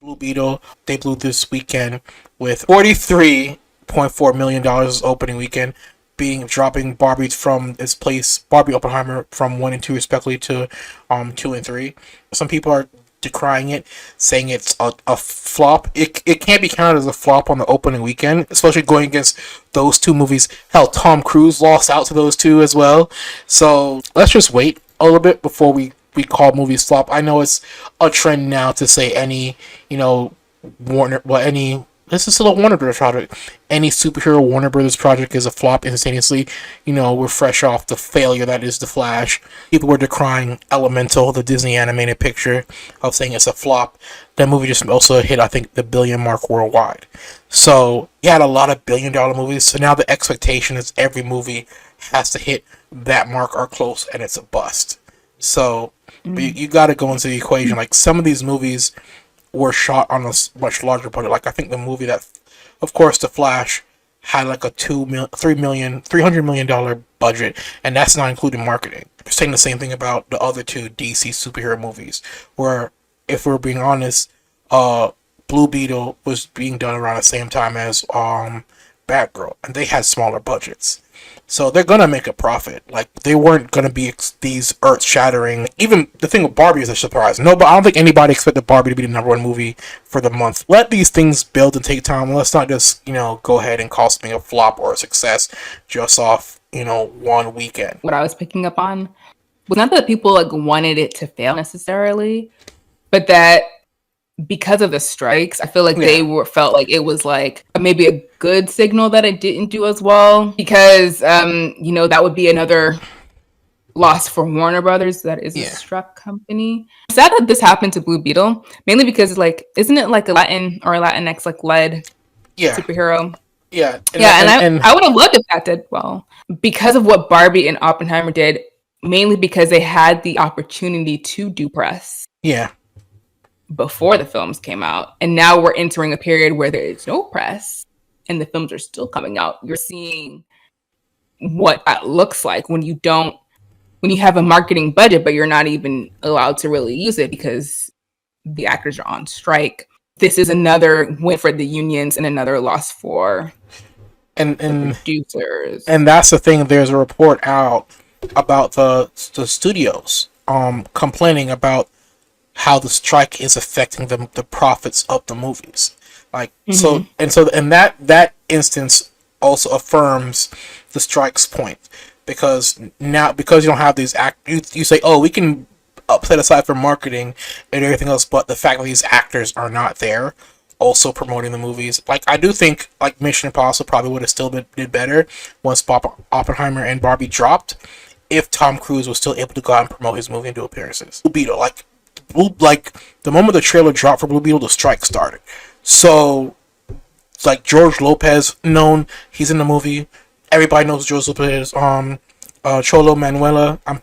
Blue Beetle. They blew this weekend with $43.4 million opening weekend, being dropping Barbie from its place, Barbie Oppenheimer from 1 and 2 respectively to 2 and 3. Some people are decrying it, saying it's a flop. It can't be counted as a flop on the opening weekend, especially going against those two movies. Hell, Tom Cruise lost out to those two as well. So let's just wait a little bit before we call movies flop. I know it's a trend now to say any, Warner, well, any, this is still a Warner Brothers project. Any superhero Warner Brothers project is a flop instantaneously. We're fresh off the failure that is The Flash. People were decrying Elemental, the Disney animated picture, of saying it's a flop. That movie just also hit, I think, the billion mark worldwide. So, you had a lot of billion-dollar movies, so now the expectation is every movie has to hit that mark or close, and it's a bust. So, you got to go into the equation. Like, some of these movies were shot on a much larger budget. Like, I think the movie that, of course, The Flash had like a $300 million budget, and that's not including marketing. They're saying the same thing about the other two DC superhero movies, where, if we're being honest, Blue Beetle was being done around the same time as Batgirl, and they had smaller budgets. So they're gonna make a profit. Like, they weren't gonna be these earth-shattering. Even the thing with Barbie is a surprise. No, but I don't think anybody expected Barbie to be the #1 movie for the month. Let these things build and take time. Let's not just go ahead and call something a flop or a success just off one weekend. What I was picking up on was not that people wanted it to fail necessarily, but that because of the strikes, I feel like they felt like it was maybe a good signal that it didn't do as well, because that would be another loss for Warner Brothers, that is a struck company. I'm sad that this happened to Blue Beetle, mainly because isn't it like a Latin or Latinx led superhero? Yeah, and I would have loved if that did well, because of what Barbie and Oppenheimer did, mainly because they had the opportunity to do press. Yeah. Before the films came out, and now we're entering a period where there is no press and the films are still coming out. You're seeing what that looks like when you have a marketing budget but you're not even allowed to really use it because the actors are on strike. This is another win for the unions and another loss for the producers. And that's the thing. There's a report out about the studios complaining about how the strike is affecting the profits of the movies. And that instance also affirms the strike's point, because you don't have these you say, oh, we can set aside for marketing and everything else, but the fact that these actors are not there also promoting the movies. I do think Mission Impossible probably would have still did better once Oppenheimer and Barbie dropped, if Tom Cruise was still able to go out and promote his movie and do appearances. Blue Beetle, the moment the trailer dropped for Blue Beetle, the strike started. So, George Lopez, he's in the movie. Everybody knows George Lopez. Cholo Manuela. I'm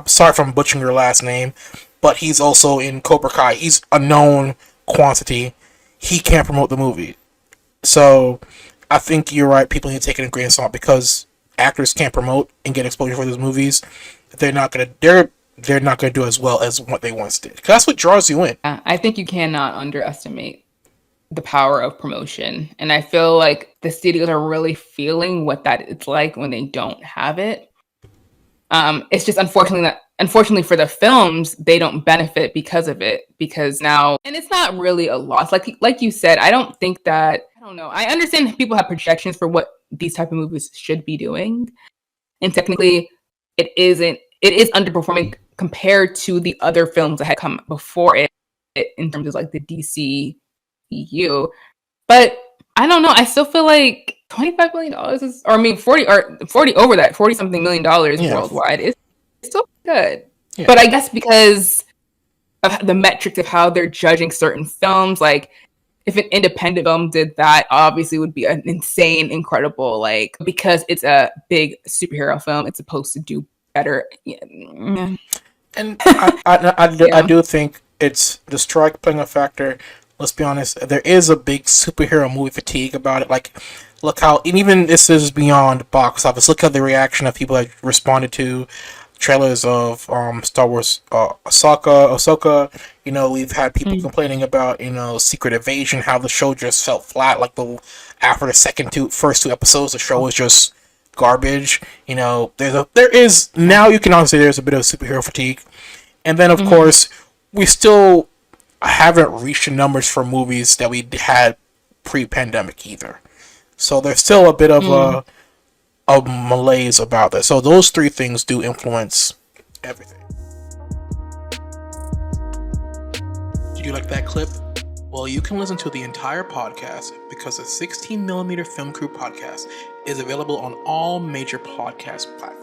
sorry if I'm butchering your last name, but he's also in Cobra Kai. He's a known quantity. He can't promote the movie. So, I think you're right. People need to take it in a grain of salt, because actors can't promote and get exposure for those movies. They're not gonna do as well as what they once did. 'Cause that's what draws you in. I think you cannot underestimate the power of promotion. And I feel like the studios are really feeling what that it's like when they don't have it. It's just unfortunately for the films, they don't benefit because of it. Because now, and it's not really a loss. Like you said, I don't know. I understand people have projections for what these type of movies should be doing. And technically, it is underperforming compared to the other films that had come before it in terms of the DC EU. But I don't know. I still feel like $25 million is, or I mean, 40 over that, 40 something million dollars worldwide is still good. Yeah. But I guess because of the metrics of how they're judging certain films, if an independent film did that, obviously would be an insane, incredible, because it's a big superhero film, it's supposed to do better. Yeah. And I do think it's the strike playing a factor. Let's be honest, there is a big superhero movie fatigue about it. Look how, and even this is beyond box office, look at the reaction of people that responded to trailers of Star Wars Ahsoka. You know, we've had people Mm. complaining about, you know, Secret Invasion, how the show just felt flat. Like after the first two episodes, the show was just garbage. You know, there is now, you can honestly say there's a bit of superhero fatigue, and then of Mm-hmm. course we still haven't reached the numbers for movies that we had pre-pandemic either. So there's still a bit of Mm. a malaise about that. So those three things do influence everything. Did you like that clip? Well, you can listen to the entire podcast because the 16mm Film Crew podcast is available on all major podcast platforms.